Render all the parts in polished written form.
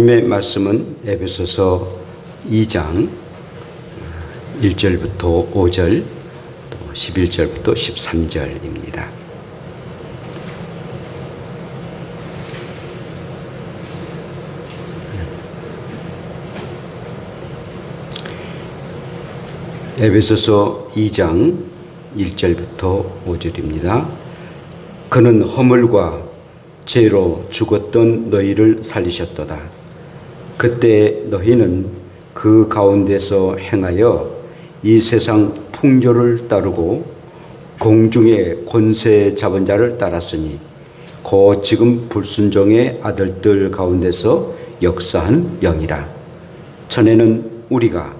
하나님의 말씀은 에베소서 2장 1절부터 5절 또 11절부터 13절입니다. 에베소서 2장 1절부터 5절입니다. 그는 허물과 죄로 죽었던 너희를 살리셨도다. 그때 너희는 그 가운데서 행하여 이 세상 풍조를 따르고 공중의 권세 잡은 자를 따랐으니 곧 지금 불순종의 아들들 가운데서 역사한 영이라. 전에는 우리가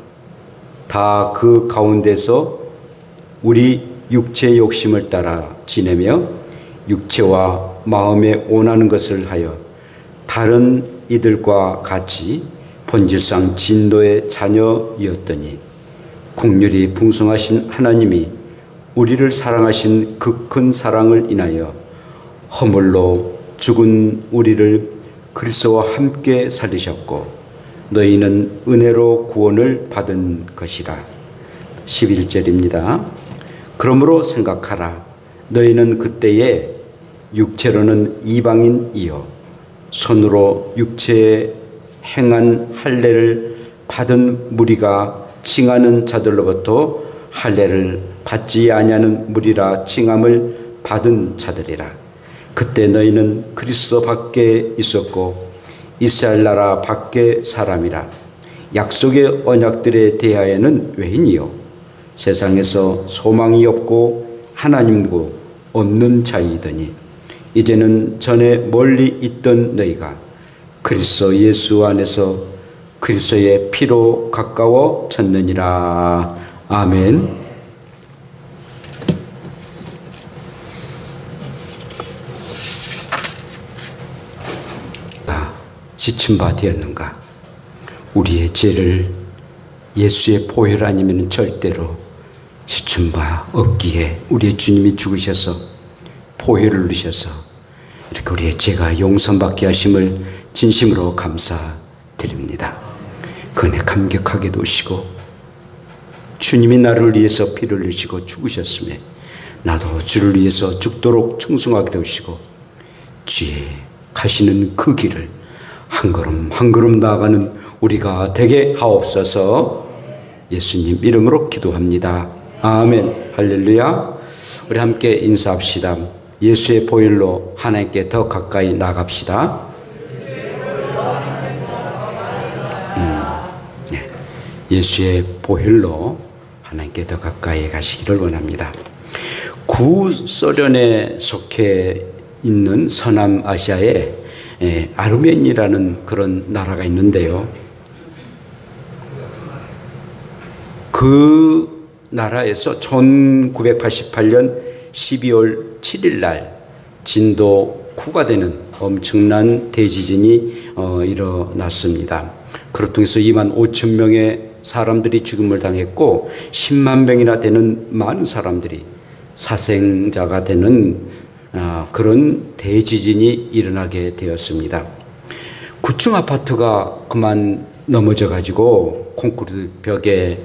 다 그 가운데서 우리 육체의 욕심을 따라 지내며 육체와 마음에 원하는 것을 하여 다른 이들과 같이 본질상 진노의 자녀이었더니 긍휼이 풍성하신 하나님이 우리를 사랑하신 그 큰 사랑을 인하여 허물로 죽은 우리를 그리스도와 함께 살리셨고 너희는 은혜로 구원을 받은 것이라. 11절입니다. 그러므로 생각하라. 너희는 그때에 육체로는 이방인이요 손으로 육체에 행한 할례를 받은 무리가 칭하는 자들로부터 할례를 받지 아니하는 무리라 칭함을 받은 자들이라. 그때 너희는 그리스도 밖에 있었고 이스라엘 나라 밖에 사람이라. 약속의 언약들에 대하여는 외인이요 세상에서 소망이 없고 하나님도 없는 자이더니 이제는 전에 멀리 있던 너희가 그리스도 예수 안에서 그리스도의 피로 가까워졌느니라. 아멘. 지친 바 되었는가? 우리의 죄를 예수의 보혈 아니면 절대로 지친 바 없기에 우리의 주님이 죽으셔서 보혈을 누리셔서 이렇게 우리의 죄가 용서받게 하심을 진심으로 감사드립니다. 그 은혜 감격하게 도시고 주님이 나를 위해서 피를 흘리시고 죽으셨음에 나도 주를 위해서 죽도록 충성하게 도시고 주의 가시는 그 길을 한 걸음 한 걸음 나아가는 우리가 되게 하옵소서. 예수님 이름으로 기도합니다. 아멘. 할렐루야. 우리 함께 인사합시다. 예수의 보혈로 하나님께 더 가까이 나갑시다. 네. 예수의 보혈로 하나님께 더 가까이 가시기를 원합니다. 구소련에 속해 있는 서남아시아에 아르메니아라는 그런 나라가 있는데요. 그 나라에서 1988년 12월 7일 날 진도 9가 되는 엄청난 대지진이 일어났습니다. 그로 통해서 2만 5천 명의 사람들이 죽음을 당했고 10만 명이나 되는 많은 사람들이 사생자가 되는 그런 대지진이 일어나게 되었습니다. 9층 아파트가 그만 넘어져 가지고 콘크리트 벽에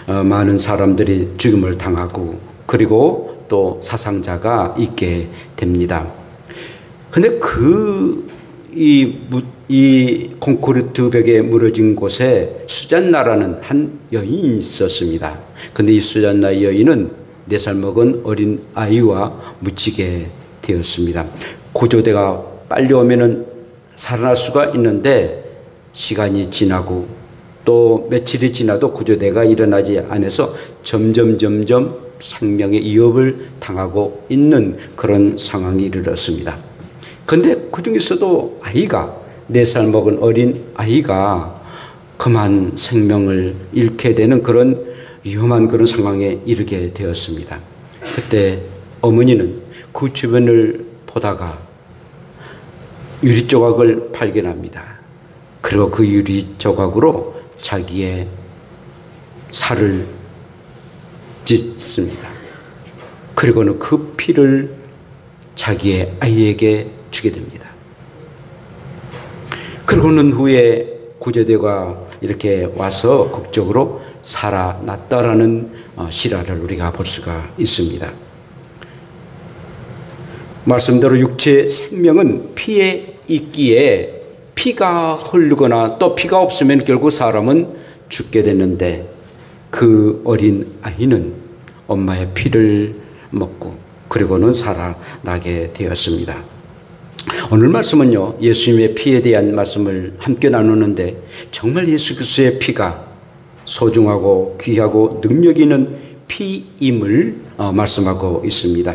많은 사람들이 죽음을 당하고 그리고 또 사상자가 있게 됩니다. 근데 이 콘크리트 벽에 무너진 곳에 수잔나라는 한 여인이 있었습니다. 근데 이 수잔나 여인은 4살 먹은 어린 아이와 묻히게 되었습니다. 구조대가 빨리 오면은 살아날 수가 있는데 시간이 지나고 또 며칠이 지나도 구조대가 일어나지 않아서 점점 생명의 위협을 당하고 있는 그런 상황이 이르렀습니다. 그런데 그 중에서도 아이가 4살 먹은 어린 아이가 그만 생명을 잃게 되는 그런 위험한 그런 상황에 이르게 되었습니다. 그때 어머니는 그 주변을 보다가 유리 조각을 발견합니다. 그리고 그 유리 조각으로 자기의 살을 짓습니다. 그리고는 그 피를 자기의 아이에게 주게 됩니다. 그러고는 후에 구제대가 이렇게 와서 극적으로 살아났다라는 실화를 우리가 볼 수가 있습니다. 말씀대로 육체의 생명은 피에 있기에 피가 흐르거나 또 피가 없으면 결국 사람은 죽게 됐는데 그 어린 아이는 엄마의 피를 먹고 그리고는 살아나게 되었습니다. 오늘 말씀은요, 예수님의 피에 대한 말씀을 함께 나누는데 정말 예수 그리스도의 피가 소중하고 귀하고 능력 있는 피임을 말씀하고 있습니다.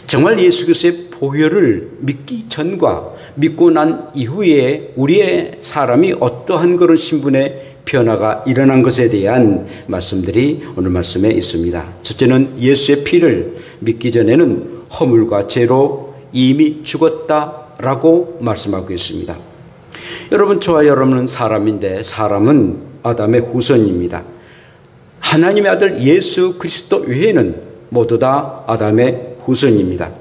정말 예수 그리스도의 보혈을 믿기 전과 믿고 난 이후에 우리의 사람이 어떠한 그런 신분의 변화가 일어난 것에 대한 말씀들이 오늘 말씀에 있습니다. 첫째는 예수의 피를 믿기 전에는 허물과 죄로 이미 죽었다라고 말씀하고 있습니다. 여러분, 저와 여러분은 사람인데 사람은 아담의 후손입니다. 하나님의 아들 예수 그리스도 외에는 모두 다 아담의 후손입니다.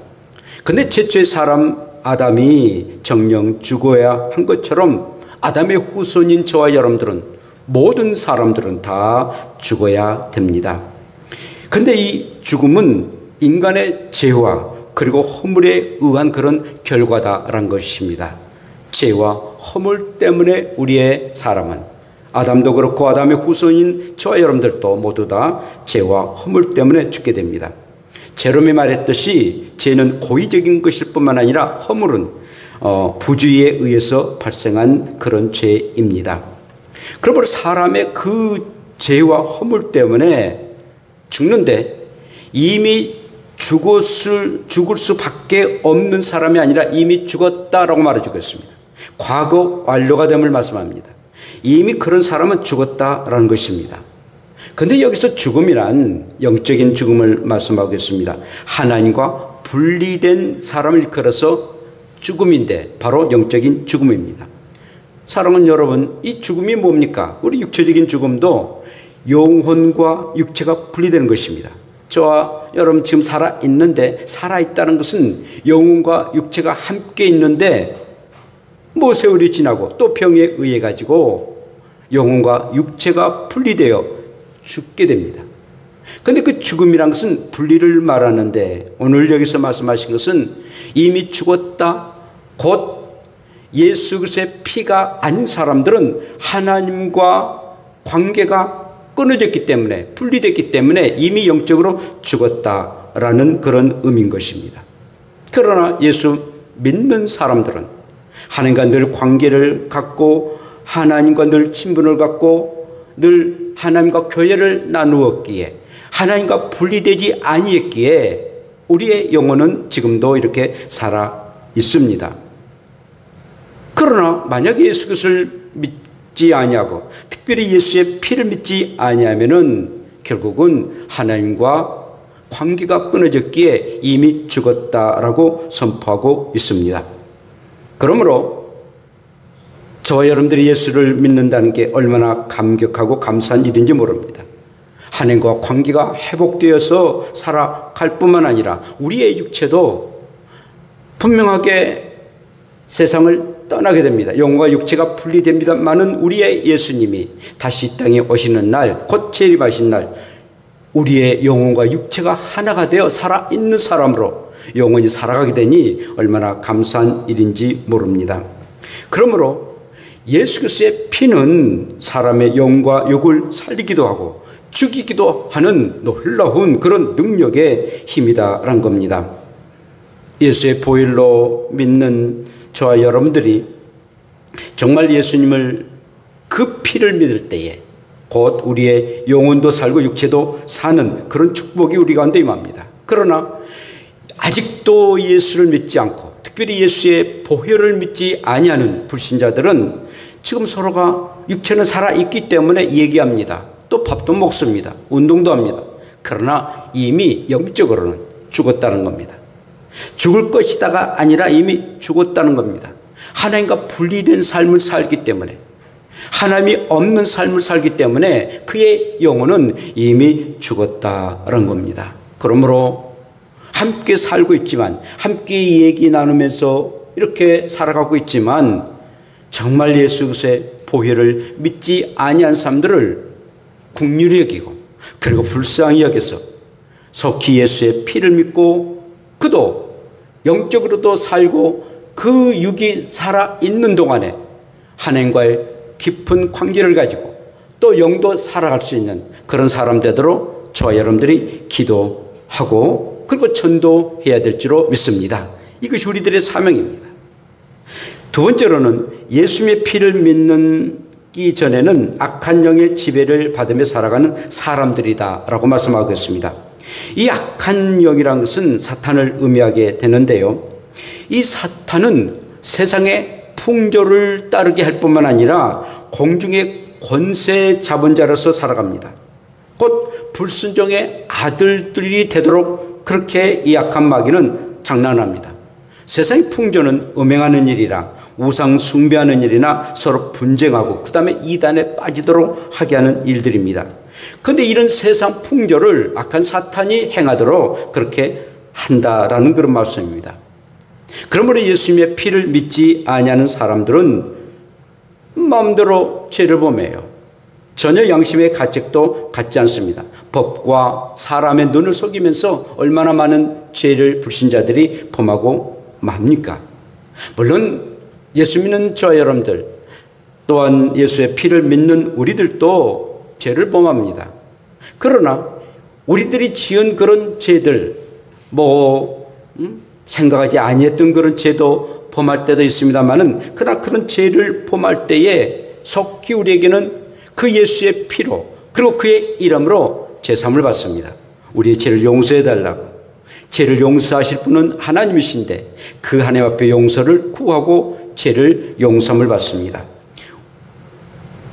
그런데 최초의 사람 아담이 정령 죽어야 한 것처럼 아담의 후손인 저와 여러분들은 모든 사람들은 다 죽어야 됩니다. 그런데 이 죽음은 인간의 죄와 그리고 허물에 의한 그런 결과다라는 것입니다. 죄와 허물 때문에 우리의 사람은 아담도 그렇고 아담의 후손인 저와 여러분들도 모두 다 죄와 허물 때문에 죽게 됩니다. 제롬이 말했듯이 죄는 고의적인 것일 뿐만 아니라 허물은 부주의에 의해서 발생한 그런 죄입니다. 그러므로 사람의 그 죄와 허물 때문에 죽는데 이미 죽을 수밖에 없는 사람이 아니라 이미 죽었다라고 말해주고 있습니다. 과거 완료가 됨을 말씀합니다. 이미 그런 사람은 죽었다라는 것입니다. 그런데 여기서 죽음이란 영적인 죽음을 말씀하고 있습니다. 하나님과 분리된 사람을 일컬어서 죽음인데 바로 영적인 죽음입니다. 사랑하는 여러분, 이 죽음이 뭡니까? 우리 육체적인 죽음도 영혼과 육체가 분리되는 것입니다. 저와 여러분 지금 살아있는데 살아있다는 것은 영혼과 육체가 함께 있는데 뭐 세월이 지나고 또 병에 의해 가지고 영혼과 육체가 분리되어 죽게 됩니다. 그런데 그 죽음이란 것은 분리를 말하는데 오늘 여기서 말씀하신 것은 이미 죽었다, 곧 예수 그리스도의 피가 아닌 사람들은 하나님과 관계가 끊어졌기 때문에 분리됐기 때문에 이미 영적으로 죽었다라는 그런 의미인 것입니다. 그러나 예수 믿는 사람들은 하나님과 늘 관계를 갖고 하나님과 늘 친분을 갖고 늘 하나님과 교회를 나누었기에 하나님과 분리되지 아니했기에 우리의 영혼은 지금도 이렇게 살아 있습니다. 그러나 만약에 예수 그리스도를 믿지 아니하고 특별히 예수의 피를 믿지 아니하면은 결국은 하나님과 관계가 끊어졌기에 이미 죽었다라고 선포하고 있습니다. 그러므로 저와 여러분들이 예수를 믿는다는 게 얼마나 감격하고 감사한 일인지 모릅니다. 하나님과 관계가 회복되어서 살아갈 뿐만 아니라 우리의 육체도 분명하게 세상을 떠나게 됩니다. 영과 육체가 분리됩니다만은 우리의 예수님이 다시 이 땅에 오시는 날, 곧 재림하신 날 우리의 영혼과 육체가 하나가 되어 살아있는 사람으로 영원히 살아가게 되니 얼마나 감사한 일인지 모릅니다. 그러므로 예수 그리스도의 피는 사람의 영과 육을 살리기도 하고 죽이기도 하는 놀라운 그런 능력의 힘이다라는 겁니다. 예수의 보혈로 믿는 저와 여러분들이 정말 예수님을 그 피를 믿을 때에 곧 우리의 영혼도 살고 육체도 사는 그런 축복이 우리 가운데 임합니다. 그러나 아직도 예수를 믿지 않고 특별히 예수의 보혈을 믿지 아니하는 불신자들은 지금 서로가 육체는 살아있기 때문에 얘기합니다. 또 밥도 먹습니다. 운동도 합니다. 그러나 이미 영적으로는 죽었다는 겁니다. 죽을 것이다가 아니라 이미 죽었다는 겁니다. 하나님과 분리된 삶을 살기 때문에 하나님이 없는 삶을 살기 때문에 그의 영혼은 이미 죽었다는 겁니다. 그러므로 함께 살고 있지만 함께 얘기 나누면서 이렇게 살아가고 있지만 정말 예수 그리스도의 보혈을 믿지 아니한 사람들을 긍휼히 여기고 그리고 불쌍히 여겨서 속히 예수의 피를 믿고 그도 영적으로도 살고 그 육이 살아있는 동안에 하나님과의 깊은 관계를 가지고 또 영도 살아갈 수 있는 그런 사람 되도록 저와 여러분들이 기도하고 그리고 전도해야 될 줄로 믿습니다. 이것이 우리들의 사명입니다. 두 번째로는 예수님의 피를 믿기 전에는 악한 영의 지배를 받으며 살아가는 사람들이다라고 말씀하고 있습니다. 이 악한 영이라는 것은 사탄을 의미하게 되는데요. 이 사탄은 세상의 풍조를 따르게 할 뿐만 아니라 공중의 권세 잡은 자로서 살아갑니다. 곧 불순종의 아들들이 되도록 그렇게 이 악한 마귀는 장난합니다. 세상의 풍조는 음행하는 일이라 우상 숭배하는 일이나 서로 분쟁하고 그 다음에 이단에 빠지도록 하게 하는 일들입니다. 그런데 이런 세상 풍조를 악한 사탄이 행하도록 그렇게 한다라는 그런 말씀입니다. 그러므로 예수님의 피를 믿지 아니하는 사람들은 마음대로 죄를 범해요. 전혀 양심의 가책도 갖지 않습니다. 법과 사람의 눈을 속이면서 얼마나 많은 죄를 불신자들이 범하고 맙니까? 물론 예수 믿는 저와 여러분들 또한 예수의 피를 믿는 우리들도 죄를 범합니다. 그러나 우리들이 지은 그런 죄들 생각하지 아니했던 그런 죄도 범할 때도 있습니다만은 그러나 그런 죄를 범할 때에 속히 우리에게는 그 예수의 피로 그리고 그의 이름으로 제사함을 받습니다. 우리의 죄를 용서해 달라고. 죄를 용서하실 분은 하나님이신데 그 하나님 앞에 용서를 구하고 죄를 용서함을 받습니다.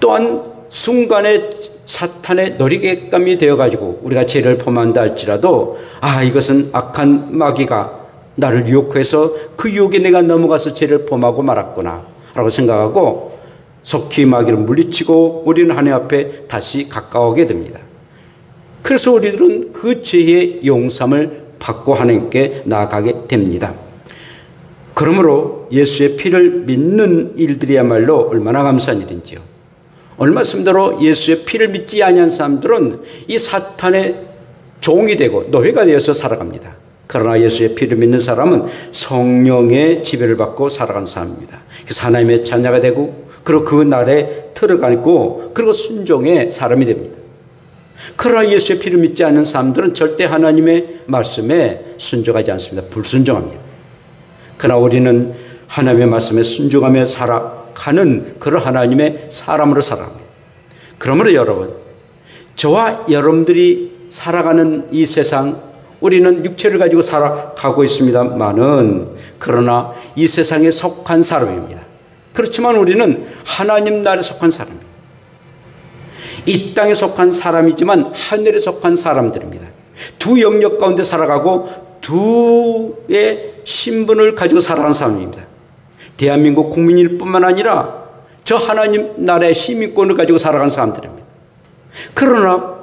또한 순간에 사탄의 놀이개감이 되어가지고 우리가 죄를 범한다 할지라도 이것은 악한 마귀가 나를 유혹해서 그 유혹에 내가 넘어가서 죄를 범하고 말았구나 라고 생각하고 속히 마귀를 물리치고 우리는 하나님 앞에 다시 가까워오게 됩니다. 그래서 우리들은 그 죄의 용서함을 받고 하나님께 나아가게 됩니다. 그러므로 예수의 피를 믿는 일들이야말로 얼마나 감사한 일인지요. 오늘 말씀대로 예수의 피를 믿지 아니한 사람들은 이 사탄의 종이 되고 노예가 되어서 살아갑니다. 그러나 예수의 피를 믿는 사람은 성령의 지배를 받고 살아가는 사람입니다. 그래서 하나님의 자녀가 되고 그리고 그 날에 들어가고 그리고 순종의 사람이 됩니다. 그러나 예수의 피를 믿지 않는 사람들은 절대 하나님의 말씀에 순종하지 않습니다. 불순종합니다. 그러나 우리는 하나님의 말씀에 순종하며 살아가는 그런 하나님의 사람으로 살아갑니다. 그러므로 여러분, 저와 여러분들이 살아가는 이 세상, 우리는 육체를 가지고 살아가고 있습니다만은 그러나 이 세상에 속한 사람입니다. 그렇지만 우리는 하나님 나라에 속한 사람입니다. 이 땅에 속한 사람이지만 하늘에 속한 사람들입니다. 두 영역 가운데 살아가고 두의 신분을 가지고 살아가는 사람입니다. 대한민국 국민일 뿐만 아니라 저 하나님 나라의 시민권을 가지고 살아가는 사람들입니다. 그러나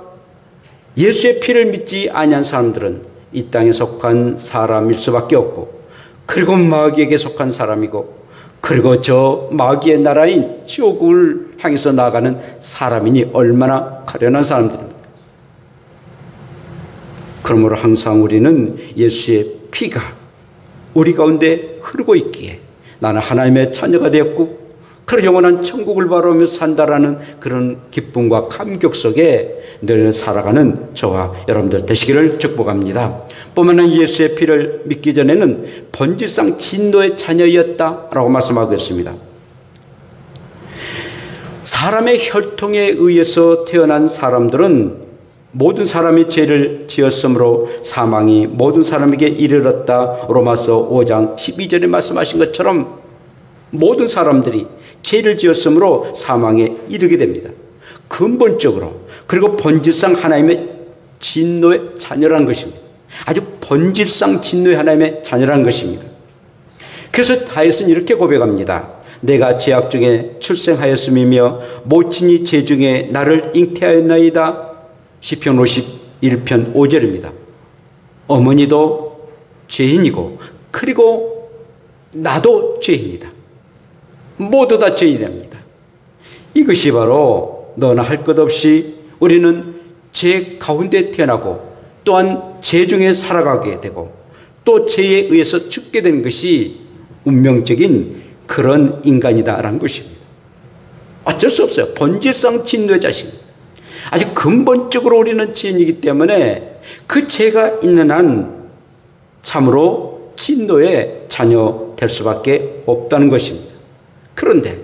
예수의 피를 믿지 아니한 사람들은 이 땅에 속한 사람일 수밖에 없고 그리고 마귀에게 속한 사람이고 그리고 저 마귀의 나라인 지옥을 향해서 나아가는 사람이니 얼마나 가련한 사람들입니까? 그러므로 항상 우리는 예수의 피가 우리 가운데 흐르고 있기에 나는 하나님의 자녀가 되었고 그런 영원한 천국을 바라보며 산다라는 그런 기쁨과 감격 속에 늘 살아가는 저와 여러분들 되시기를 축복합니다. 뿐만 아니라 예수의 피를 믿기 전에는 본질상 진노의 자녀였다라고 말씀하고 있습니다. 사람의 혈통에 의해서 태어난 사람들은 모든 사람이 죄를 지었으므로 사망이 모든 사람에게 이르렀다. 로마서 5장 12절에 말씀하신 것처럼 모든 사람들이 죄를 지었으므로 사망에 이르게 됩니다. 근본적으로 그리고 본질상 하나님의 진노의 자녀라는 것입니다. 아주 본질상 진노의 하나님의 자녀라는 것입니다. 그래서 다윗은 이렇게 고백합니다. 내가 죄악 중에 출생하였음이며 모친이 죄 중에 나를 잉태하였나이다. 시편 51편 5절입니다. 어머니도 죄인이고 그리고 나도 죄인이다. 모두 다 죄인입니다. 이것이 바로 너나 할 것 없이 우리는 죄 가운데 태어나고 또한 죄 중에 살아가게 되고 또 죄에 의해서 죽게 되는 것이 운명적인 그런 인간이다라는 것입니다. 어쩔 수 없어요. 본질상 진노의 자식입니다. 아주 근본적으로 우리는 죄인이기 때문에 그 죄가 있는 한 참으로 진노의 자녀 될 수밖에 없다는 것입니다. 그런데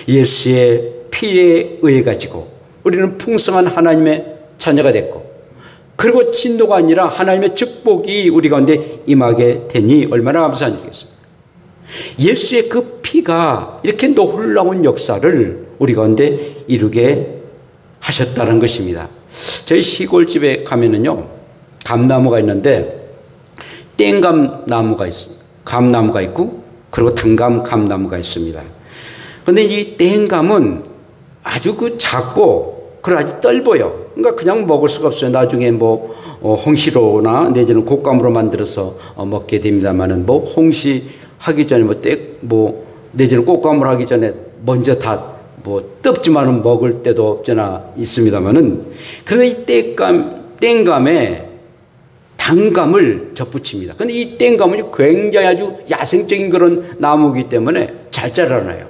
예수의 피에 의해 가지고 우리는 풍성한 하나님의 자녀가 됐고 그리고 진노가 아니라 하나님의 축복이 우리 가운데 임하게 되니 얼마나 감사한 일이겠습니까? 예수의 그 피가 이렇게 놀라운 역사를 우리 가운데 이루게 하셨다는 것입니다. 저희 시골집에 가면은요, 감나무가 있는데 땡감나무가 있습니다. 감나무가 있고 그리고 감나무가 있습니다. 그런데 이 땡감은 아주 작고 그리고 아주 떫어요. 그러니까 그냥 먹을 수가 없어요. 나중에 홍시로나 내지는 곶감으로 만들어서 먹게 됩니다만은 홍시 하기 전에 내지는 곶감을 하기 전에 먼저 다 뜯지만은 먹을 때도 없잖아 있습니다만은 그런데 이 땡감에 단감을 접붙입니다. 그런데 이 땡감은 굉장히 아주 야생적인 그런 나무이기 때문에 잘 자라나요.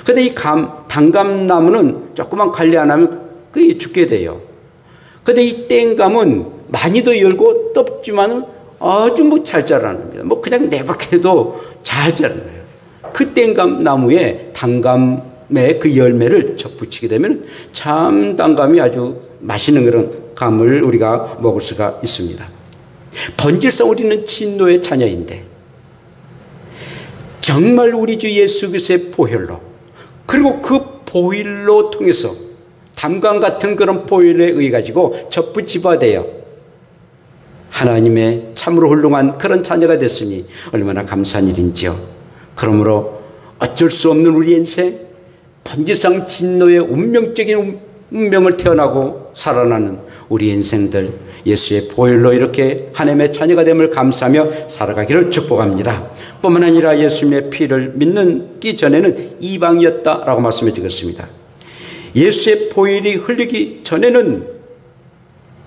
그런데 이 단감나무는 조금만 관리 안 하면 그게 죽게 돼요. 그런데 이 땡감은 많이도 열고 떴지만은 아주 잘 자랍니다. 그냥 내버려도 잘 자라나요. 그 땡감 나무에 단감의 그 열매를 접붙이게 되면 참 단감이 아주 맛있는 그런 감을 우리가 먹을 수가 있습니다. 본질상 우리는 진노의 자녀인데 정말 우리 주 예수 그리스도의 보혈로 그리고 그 보혈로 통해서 담강 같은 그런 보혈에 의해 가지고 접붙이바 되어 하나님의 참으로 훌륭한 그런 자녀가 됐으니 얼마나 감사한 일인지요. 그러므로 어쩔 수 없는 우리 인생 본질상 진노의 운명적인 운명을 태어나고 살아나는 우리 인생들 예수의 보혈로 이렇게 하나님의 자녀가 됨을 감사하며 살아가기를 축복합니다. 뿐만 아니라 예수님의 피를 믿기 전에는 이방이었다라고 말씀해 주겠습니다. 예수의 보혈이 흘리기 전에는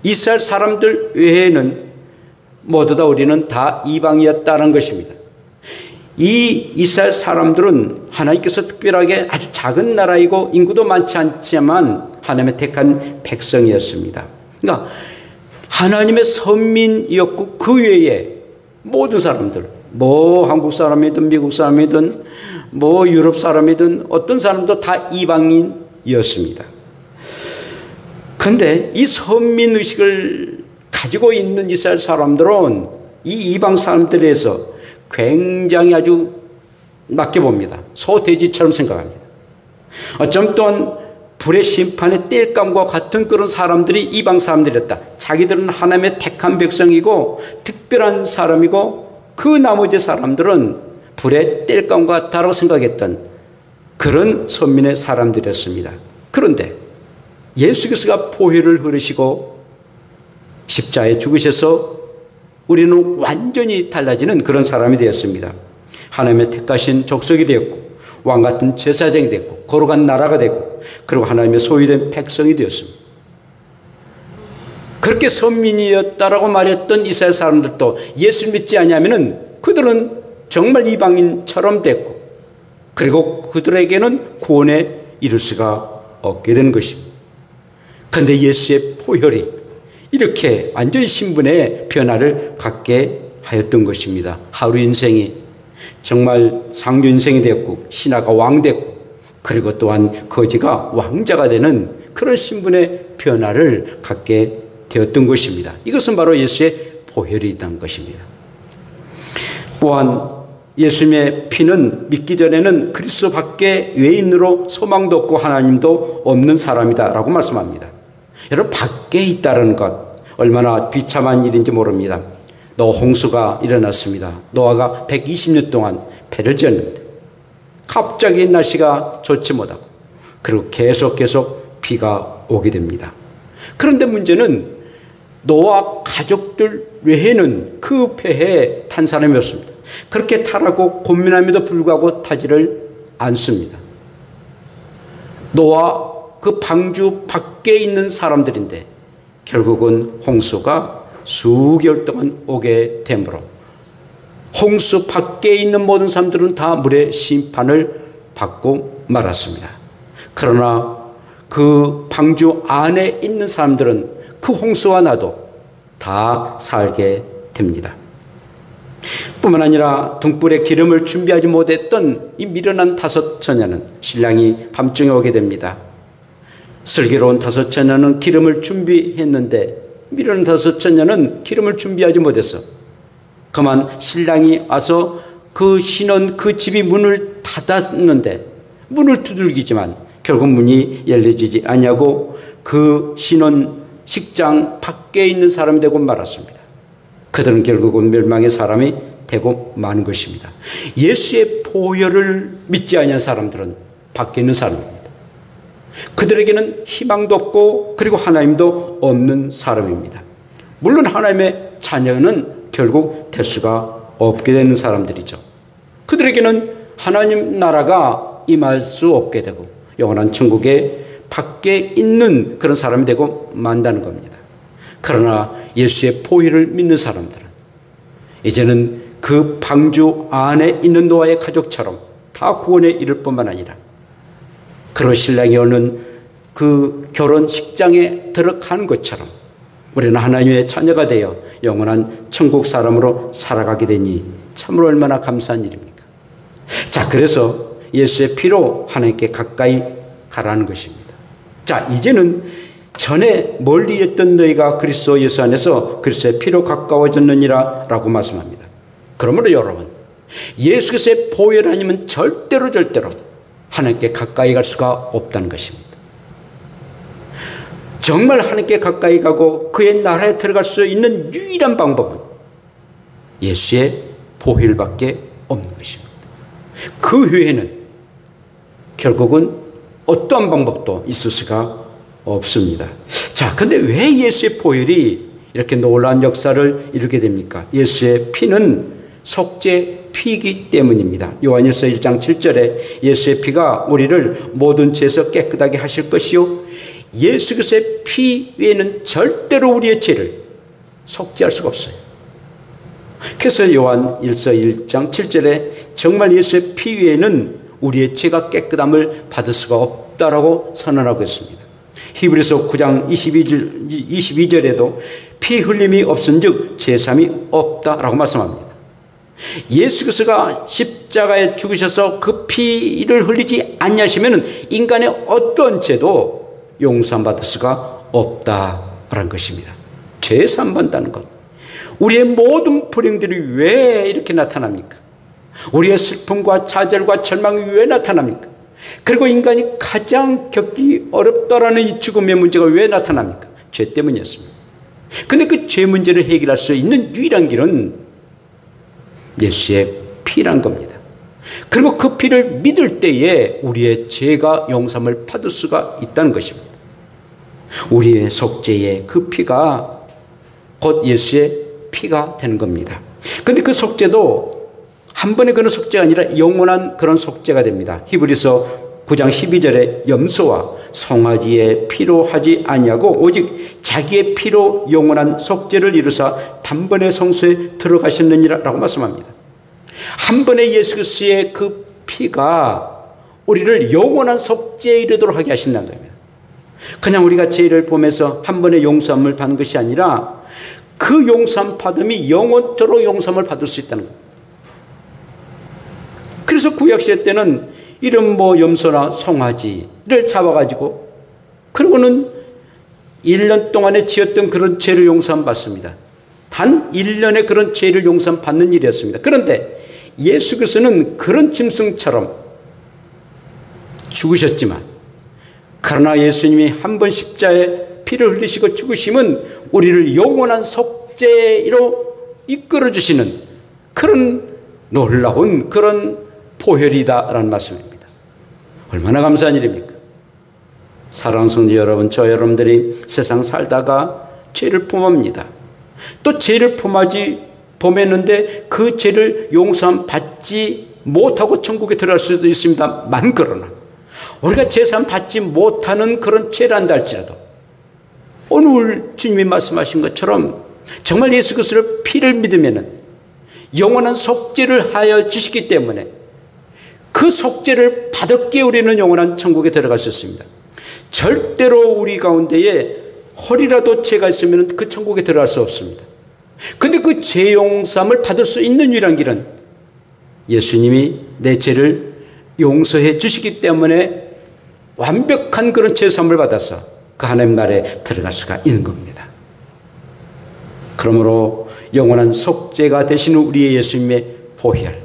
이스라엘 사람들 외에는 모두 다 우리는 다 이방이었다는 것입니다. 이 이스라엘 사람들은 하나님께서 특별하게 아주 작은 나라이고 인구도 많지 않지만 하나님의 택한 백성이었습니다. 그러니까 하나님의 선민이었고 그 외에 모든 사람들 한국 사람이든 미국 사람이든 유럽 사람이든 어떤 사람도 다 이방인이었습니다. 그런데 이 선민의식을 가지고 있는 이스라엘 사람들은 이 이방 사람들에서 굉장히 아주 낮게 봅니다. 소돼지처럼 생각합니다. 어쩌면 또한 불의 심판의 땔감과 같은 그런 사람들이 이방 사람들이었다. 자기들은 하나님의 택한 백성이고 특별한 사람이고 그 나머지 사람들은 불의 땔감 같다라고 생각했던 그런 선민의 사람들이었습니다. 그런데 예수께서가 보혈을 흐르시고 십자가에 죽으셔서 우리는 완전히 달라지는 그런 사람이 되었습니다. 하나님의 택하신 족속이 되었고 왕같은 제사장이 되었고 거룩한 나라가 되고 그리고 하나님의 소유된 백성이 되었습니다. 그렇게 선민이었다라고 말했던 이스라엘 사람들도 예수 믿지 않으면은 그들은 정말 이방인처럼 됐고 그리고 그들에게는 구원에 이를 수가 없게 된 것입니다. 그런데 예수의 보혈이 이렇게 완전 신분의 변화를 갖게 하였던 것입니다. 하루 인생이 정말 상류 인생이 되었고 신하가 왕 됐고 그리고 또한 거지가 왕자가 되는 그런 신분의 변화를 갖게 되었던 것입니다. 이것은 바로 예수의 보혈이었던 것입니다. 또한 예수님의 피는 믿기 전에는 그리스도 밖에 외인으로 소망도 없고 하나님도 없는 사람이다라고 말씀합니다. 여러분 밖에 있다는 것 얼마나 비참한 일인지 모릅니다. 홍수가 일어났습니다. 노아가 120년 동안 배를 지었는데 갑자기 날씨가 좋지 못하고 그리고 계속 비가 오게 됩니다. 그런데 문제는 노아 가족들 외에는 그 배에 탄 사람이 없습니다. 그렇게 타라고 고민함에도 불구하고 타지를 않습니다. 노아 그 방주 밖에 있는 사람들인데 결국은 홍수가 수개월 동안 오게 되므로 홍수 밖에 있는 모든 사람들은 다 물의 심판을 받고 말았습니다. 그러나 그 방주 안에 있는 사람들은 그 홍수와 나도 다 살게 됩니다. 뿐만 아니라 등불에 기름을 준비하지 못했던 이 미련한 5 처녀는 신랑이 밤중에 오게 됩니다. 슬기로운 5 처녀는 기름을 준비했는데 미련한 5 처녀는 기름을 준비하지 못했어. 그만 신랑이 와서 그 신혼 그 집이 문을 닫았는데 문을 두들기지만 결국 문이 열려지지 아니하고 그 신혼 식장 밖에 있는 사람이 되고 말았습니다. 그들은 결국은 멸망의 사람이 되고 마는 것입니다. 예수의 보혈을 믿지 아니한 사람들은 밖에 있는 사람입니다. 그들에게는 희망도 없고 그리고 하나님도 없는 사람입니다. 물론 하나님의 자녀는 결국 될 수가 없게 되는 사람들이죠. 그들에게는 하나님 나라가 임할 수 없게 되고 영원한 천국에 밖에 있는 그런 사람이 되고 만다는 겁니다. 그러나 예수의 보혈을 믿는 사람들은 이제는 그 방주 안에 있는 노아의 가족처럼 다 구원에 이를 뿐만 아니라 그런 신랑이 오는 그 결혼식장에 들어가는 것처럼 우리는 하나님의 자녀가 되어 영원한 천국 사람으로 살아가게 되니 참으로 얼마나 감사한 일입니까? 자, 그래서 예수의 피로 하나님께 가까이 가라는 것입니다. 자, 이제는 전에 멀리 있던 너희가 그리스도 예수 안에서 그리스도의 피로 가까워졌느니라 라고 말씀합니다. 그러므로 여러분, 예수 그리스도의 보혈 아니면 절대로 하나님께 가까이 갈 수가 없다는 것입니다. 정말 하나님께 가까이 가고 그의 나라에 들어갈 수 있는 유일한 방법은 예수의 보혈밖에 없는 것입니다. 그 외에는 결국은 어떠한 방법도 있을 수가 없습니다. 자, 근데 왜 예수의 보혈이 이렇게 놀라운 역사를 이루게 됩니까? 예수의 피는 속죄 피이기 때문입니다. 요한일서 1장 7절에 예수의 피가 우리를 모든 죄에서 깨끗하게 하실 것이요 예수 그리스도의 피 외에는 절대로 우리의 죄를 속죄할 수가 없어요. 그래서 요한일서 1장 7절에 정말 예수의 피 외에는 우리의 죄가 깨끗함을 받을 수가 없다라고 선언하고 있습니다. 히브리서 9장 22절에도 피 흘림이 없은즉 제삼이 없다라고 말씀합니다. 예수 그리스도가 십자가에 죽으셔서 그 피를 흘리지 아니하시면 인간의 어떤 죄도 용서받을 수가 없다라는 것입니다. 죄 사함받는다는 것. 우리의 모든 불행들이 왜 이렇게 나타납니까? 우리의 슬픔과 좌절과 절망이 왜 나타납니까? 그리고 인간이 가장 겪기 어렵다라는 이 죽음의 문제가 왜 나타납니까? 죄 때문이었습니다. 근데 그 죄 문제를 해결할 수 있는 유일한 길은 예수의 피란 겁니다. 그리고 그 피를 믿을 때에 우리의 죄가 용서를 받을 수가 있다는 것입니다. 우리의 속죄의 그 피가 곧 예수의 피가 되는 겁니다. 그런데 그 속죄도 한 번의 그런 속죄가 아니라 영원한 그런 속죄가 됩니다. 히브리서 9장 12절에 염소와 송아지의 피로 하지 아니하고 오직 자기의 피로 영원한 속죄를 이루사 단번에 성소에 들어가셨느니라 라고 말씀합니다. 한 번의 예수 그리스도의 그 피가 우리를 영원한 속죄에 이르도록 하게 하신다는 겁니다. 그냥 우리가 죄를 보면서 한 번의 용서함을 받는 것이 아니라 그 용서함 받음이 영원토록 용서함을 받을 수 있다는 겁니다. 그래서 구약시대 때는 이런 염소나 송아지를 잡아가지고 그리고는 1년 동안에 지었던 그런 죄를 용서함 받습니다. 단 1년에 그런 죄를 용서함 받는 일이었습니다. 그런데 예수 그리스도는 그런 짐승처럼 죽으셨지만 그러나 예수님이 한 번 십자가에 피를 흘리시고 죽으심은 우리를 영원한 속죄로 이끌어주시는 그런 놀라운 그런 보혈이다라는 말씀입니다. 얼마나 감사한 일입니까? 사랑하는 성도 여러분, 저 여러분들이 세상 살다가 죄를 범합니다. 또 죄를 범했는데 그 죄를 용서함 받지 못하고 천국에 들어갈 수도 있습니다만, 그러나 우리가 제사함 받지 못하는 그런 죄란다 할지라도 오늘 주님이 말씀하신 것처럼 정말 예수 그리스도의 피를 믿으면 영원한 속죄를 하여 주시기 때문에 그 속죄를 받았기에 우리는 영원한 천국에 들어갈 수 있습니다. 절대로 우리 가운데에 허리라도 죄가 있으면 그 천국에 들어갈 수 없습니다. 근데 그 죄 용서함을 받을 수 있는 유일한 길은 예수님이 내 죄를 용서해 주시기 때문에 완벽한 그런 죄 사함을 받아서 그 하나님 나라에 들어갈 수가 있는 겁니다. 그러므로 영원한 속죄가 되시는 우리의 예수님의 보혈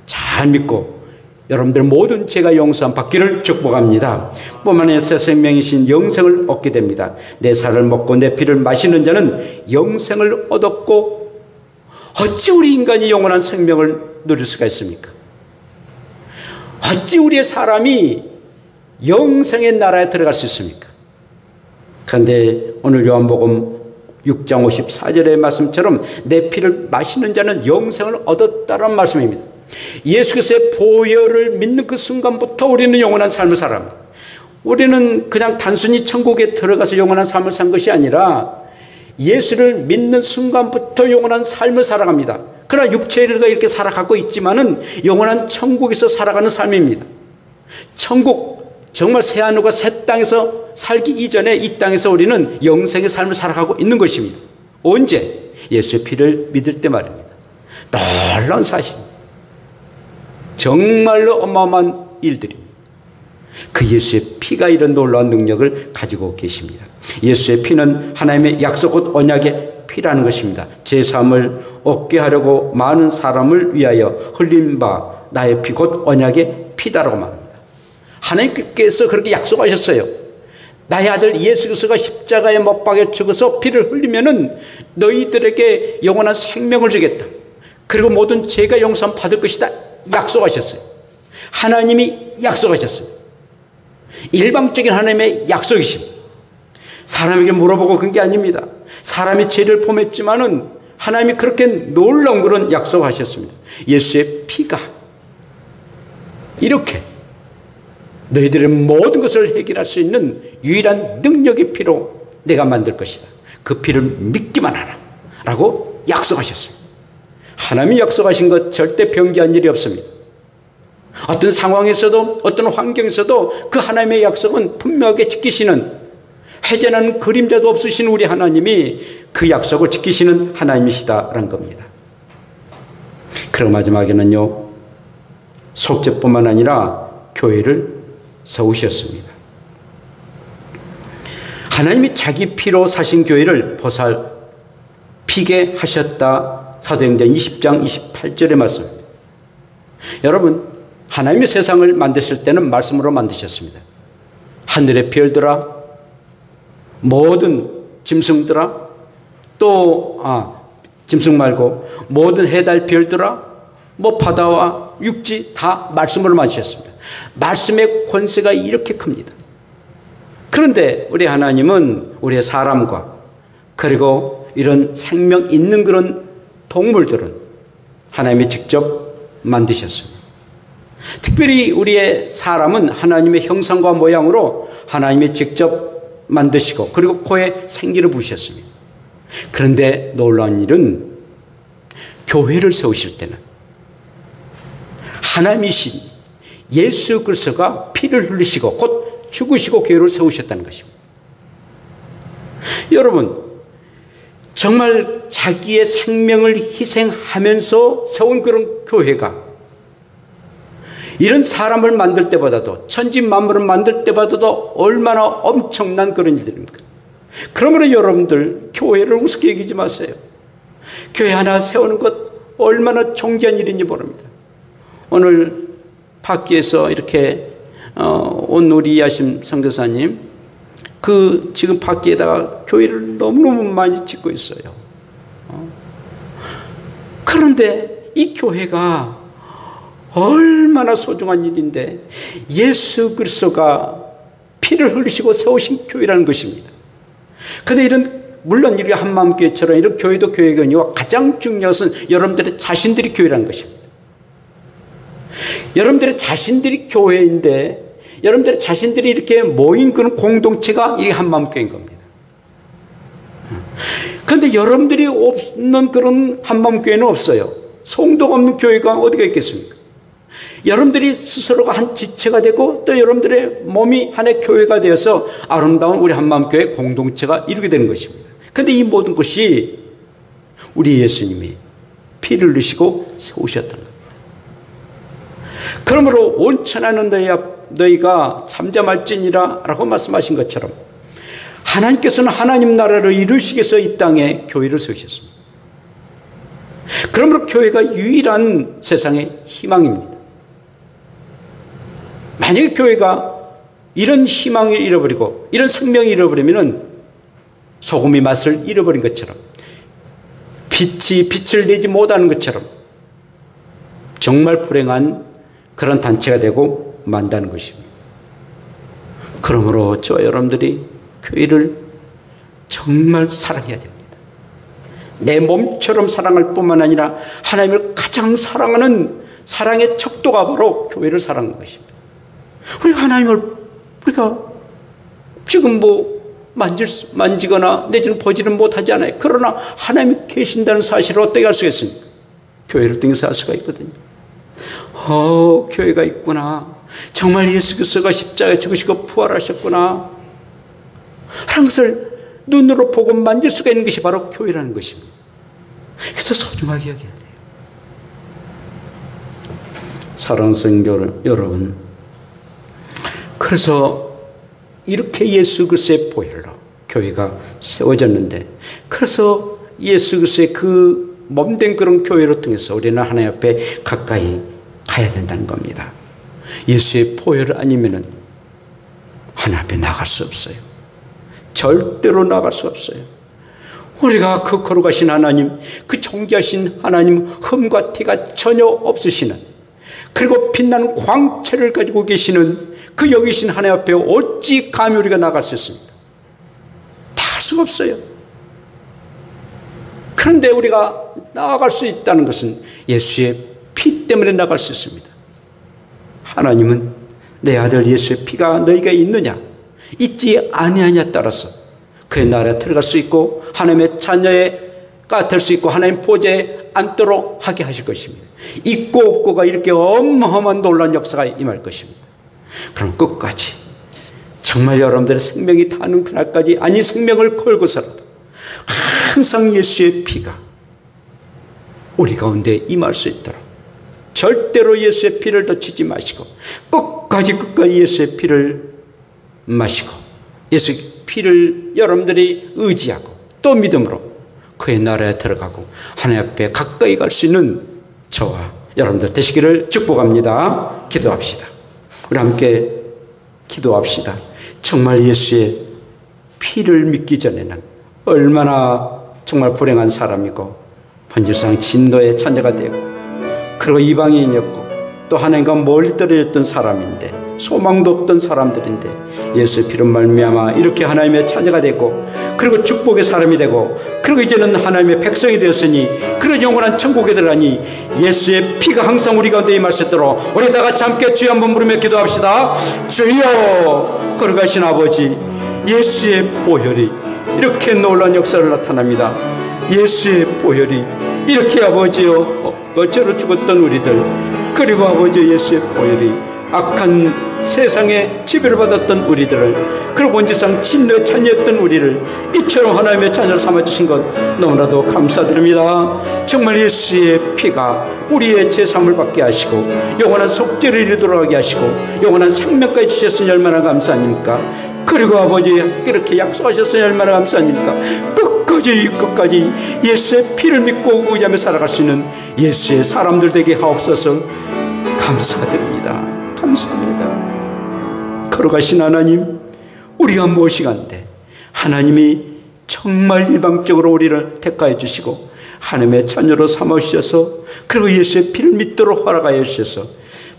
잘 믿고 여러분들 모든 죄가 용서함 받기를 축복합니다. 뿐만 아니라 새 생명이신 영생을 얻게 됩니다. 내 살을 먹고 내 피를 마시는 자는 영생을 얻었고 어찌 우리 인간이 영원한 생명을 누릴 수가 있습니까? 어찌 우리의 사람이 영생의 나라에 들어갈 수 있습니까? 그런데 오늘 요한복음 6장 54절의 말씀처럼 내 피를 마시는 자는 영생을 얻었다는 말씀입니다. 예수 그리스도의 보혈을 믿는 그 순간부터 우리는 영원한 삶을 살아갑니다. 우리는 그냥 단순히 천국에 들어가서 영원한 삶을 산 것이 아니라 예수를 믿는 순간부터 영원한 삶을 살아갑니다. 그러나 육체가 이렇게 살아가고 있지만은 영원한 천국에서 살아가는 삶입니다. 천국, 정말 새하늘과 새 땅에서 살기 이전에 이 땅에서 우리는 영생의 삶을 살아가고 있는 것입니다. 언제? 예수의 피를 믿을 때 말입니다. 놀라운 사실입니다. 정말로 어마어마한 일들입니다. 그 예수의 피가 이런 놀라운 능력을 가지고 계십니다. 예수의 피는 하나님의 약속 곧 언약의 피라는 것입니다. 제사함을 얻게 하려고 많은 사람을 위하여 흘린 바 나의 피 곧 언약의 피다라고 말합니다. 하나님께서 그렇게 약속하셨어요. 나의 아들 예수 그리스도가 십자가에 못 박혀 죽어서 피를 흘리면은 너희들에게 영원한 생명을 주겠다. 그리고 모든 죄가 용서 받을 것이다. 약속하셨어요. 하나님이 약속하셨어요. 일방적인 하나님의 약속이십니다. 사람에게 물어보고 그런 게 아닙니다. 사람이 죄를 범했지만은 하나님이 그렇게 놀라운 그런 약속하셨습니다. 예수의 피가 이렇게 너희들의 모든 것을 해결할 수 있는 유일한 능력의 피로 내가 만들 것이다. 그 피를 믿기만 하라 라고 약속하셨습니다. 하나님이 약속하신 것 절대 변기한 일이 없습니다. 어떤 상황에서도 어떤 환경에서도 그 하나님의 약속은 분명하게 지키시는, 회전하는 그림자도 없으신 우리 하나님이 그 약속을 지키시는 하나님이시다라는 겁니다. 그리고 마지막에는요, 속죄뿐만 아니라 교회를 세우셨습니다. 하나님이 자기 피로 사신 교회를 보살피게 하셨다. 사도행전 20장 28절의 말씀입니다. 여러분, 하나님이 세상을 만드실 때는 말씀으로 만드셨습니다. 하늘의 별들아, 모든 짐승들아, 또 짐승 말고 모든 해달 별들아, 뭐 바다와 육지 다 말씀으로 만드셨습니다. 말씀의 권세가 이렇게 큽니다. 그런데 우리 하나님은 우리의 사람과 그리고 이런 생명 있는 그런 동물들은 하나님이 직접 만드셨습니다. 특별히 우리의 사람은 하나님의 형상과 모양으로 하나님이 직접 만드시고 그리고 코에 생기를 부으셨습니다. 그런데 놀라운 일은 교회를 세우실 때는 하나님이신 예수 그리스도가 피를 흘리시고 곧 죽으시고 교회를 세우셨다는 것입니다. 여러분, 정말 자기의 생명을 희생하면서 세운 그런 교회가 이런 사람을 만들 때보다도, 천지 만물을 만들 때보다도 얼마나 엄청난 그런 일들입니까? 그러므로 여러분들 교회를 우습게 여기지 마세요. 교회 하나 세우는 것 얼마나 존귀한 일인지 모릅니다. 오늘 밖에서 이렇게 온 우리 야심 선교사님, 그 지금 밖에다가 교회를 너무너무 많이 짓고 있어요. 그런데 이 교회가 얼마나 소중한 일인데 예수 그리스도가 피를 흘리시고 세우신 교회라는 것입니다. 그런데 이런, 물론 우리 한마음교회처럼 이런 교회도 교회가 아니고 가장 중요한 것은 여러분들의 자신들이 교회라는 것입니다. 여러분들의 자신들이 교회인데 여러분들의 자신들이 이렇게 모인 그런 공동체가 이 한마음교회인 겁니다. 그런데 여러분들이 없는 그런 한마음교회는 없어요. 성도가 없는 교회가 어디가 있겠습니까? 여러분들이 스스로가 한 지체가 되고 또 여러분들의 몸이 하나의 교회가 되어서 아름다운 우리 한마음교회 공동체가 이루게 되는 것입니다. 그런데 이 모든 것이 우리 예수님이 피를 흘리시고 세우셨던 겁니다. 그러므로 온천하는 너희가 잠잠할지니라 라고 말씀하신 것처럼 하나님께서는 하나님 나라를 이루시기 위해서 이 땅에 교회를 세우셨습니다. 그러므로 교회가 유일한 세상의 희망입니다. 만약에 교회가 이런 희망을 잃어버리고 이런 생명을 잃어버리면 소금이 맛을 잃어버린 것처럼 빛이 빛을 내지 못하는 것처럼 정말 불행한 그런 단체가 되고 만다는 것입니다. 그러므로 저와 여러분들이 교회를 정말 사랑해야 됩니다. 내 몸처럼 사랑할 뿐만 아니라 하나님을 가장 사랑하는 사랑의 척도가 바로 교회를 사랑하는 것입니다. 우리가 하나님을 우리가 지금 만지거나 내지는 보지는 못하지 않아요. 그러나 하나님이 계신다는 사실을 어떻게 알 수 있습니까? 교회를 통해서 알 수가 있거든요. 교회가 있구나. 정말 예수께서가 십자가에 죽으시고 부활하셨구나. 하는 것을 눈으로 보고 만질 수가 있는 것이 바로 교회라는 것입니다. 그래서 소중하게 여겨야 돼요. 사랑하는 성도 여러분, 그래서 이렇게 예수 그리스도의 보혈로 교회가 세워졌는데, 그래서 예수 그리스도의 그 몸된 그런 교회를 통해서 우리는 하나님 앞에 가까이 가야 된다는 겁니다. 예수의 보혈 아니면은 하나님 앞에 나갈 수 없어요. 절대로 나갈 수 없어요. 우리가 그 거룩하신 하나님, 그 존귀하신 하나님, 흠과 티가 전혀 없으시는, 그리고 빛나는 광채를 가지고 계시는 그 여기신 하나님 앞에 어찌 감히 우리가 나갈 수 있습니까? 나갈 수가 없어요. 그런데 우리가 나아갈 수 있다는 것은 예수의 피 때문에 나갈 수 있습니다. 하나님은 내 아들 예수의 피가 너희가 있느냐 있지 아니하냐에 따라서 그의 나라에 들어갈 수 있고 하나님의 자녀가 될 수 있고 하나님 보좌에 앉도록 하게 하실 것입니다. 있고 없고가 이렇게 어마어마한 놀라운 역사가 임할 것입니다. 그럼 끝까지 정말 여러분들의 생명이 다는 그날까지, 아니 생명을 걸고서라도 항상 예수의 피가 우리 가운데 임할 수 있도록 절대로 예수의 피를 덧치지 마시고 끝까지 예수의 피를 마시고 예수의 피를 여러분들이 의지하고 또 믿음으로 그의 나라에 들어가고 하나님 앞에 가까이 갈 수 있는 저와 여러분들 되시기를 축복합니다. 기도합시다. 우리 함께 기도합시다. 정말 예수의 피를 믿기 전에는 얼마나 정말 불행한 사람이고 본질상 진노의 자녀가 되었고 그리고 이방인이었고 또 하나님과 멀리 떨어졌던 사람인데 소망도 없던 사람들인데 예수의 피로 말미암아 이렇게 하나님의 자녀가 되고 그리고 축복의 사람이 되고 그리고 이제는 하나님의 백성이 되었으니 그런 영원한 천국에 들어가니 예수의 피가 항상 우리 가운데 임할 수 있도록 우리 다 같이 함께 주여 한번 부르며 기도합시다. 주여, 거룩하신 아버지, 예수의 보혈이 이렇게 놀라운 역사를 나타납니다. 예수의 보혈이 이렇게 아버지여 어째로 죽었던 우리들, 그리고 아버지 예수의 보혈이 악한 세상에 지배를 받았던 우리들을, 그리고 본질상 진노의 자녀였던 우리를 이처럼 하나님의 자녀로 삼아주신 것 너무나도 감사드립니다. 정말 예수의 피가 우리의 제3을 받게 하시고 영원한 속죄를 이루도록 하게 하시고 영원한 생명까지 주셨으니 얼마나 감사합니까? 그리고 아버지 이렇게 약속하셨으니 얼마나 감사합니까? 끝까지 예수의 피를 믿고 의지하며 살아갈 수 있는 예수의 사람들 되게 하옵소서. 감사드립니다. 감사합니다. 거룩하신 하나님, 우리가 무엇이간데 하나님이 정말 일방적으로 우리를 택하여 주시고 하나님의 자녀로 삼아주셔서 그리고 예수의 피를 믿도록 허락하여 주셔서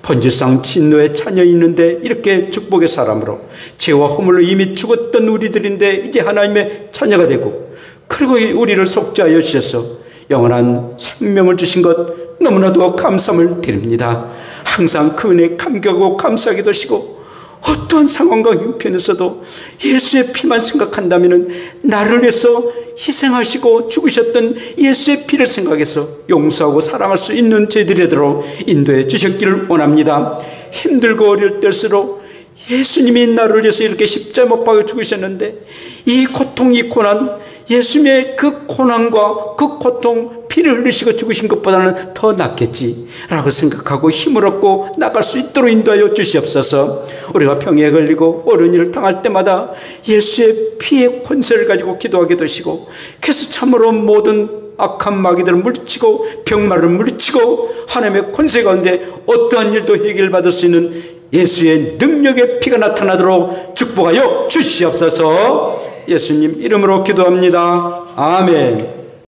본질상 진노의 자녀 있는데 이렇게 축복의 사람으로 죄와 허물로 이미 죽었던 우리들인데 이제 하나님의 자녀가 되고 그리고 우리를 속죄하여 주셔서 영원한 생명을 주신 것 너무나도 감사함을 드립니다. 항상 그 은혜에 감격하고 감사하게 되시고, 어떠한 상황과 형편에서도 예수의 피만 생각한다면 나를 위해서 희생하시고 죽으셨던 예수의 피를 생각해서 용서하고 사랑할 수 있는 저희들이 되도록 인도해 주셨기를 원합니다. 힘들고 어려울 때일수록 예수님이 나를 위해서 이렇게 십자가에 못 박아 죽으셨는데, 이 고통, 이 고난, 예수님의 그 고난과 그 고통, 피를 흘리시고 죽으신 것보다는 더 낫겠지라고 생각하고 힘을 얻고 나갈 수 있도록 인도하여 주시옵소서. 우리가 병에 걸리고 어려운 일을 당할 때마다 예수의 피의 권세를 가지고 기도하게 되시고, 그래서 참으로 모든 악한 마귀들을 물리치고 병마를 물리치고 하나님의 권세 가운데 어떠한 일도 해결받을 수 있는 예수의 능력의 피가 나타나도록 축복하여 주시옵소서. 예수님 이름으로 기도합니다. 아멘.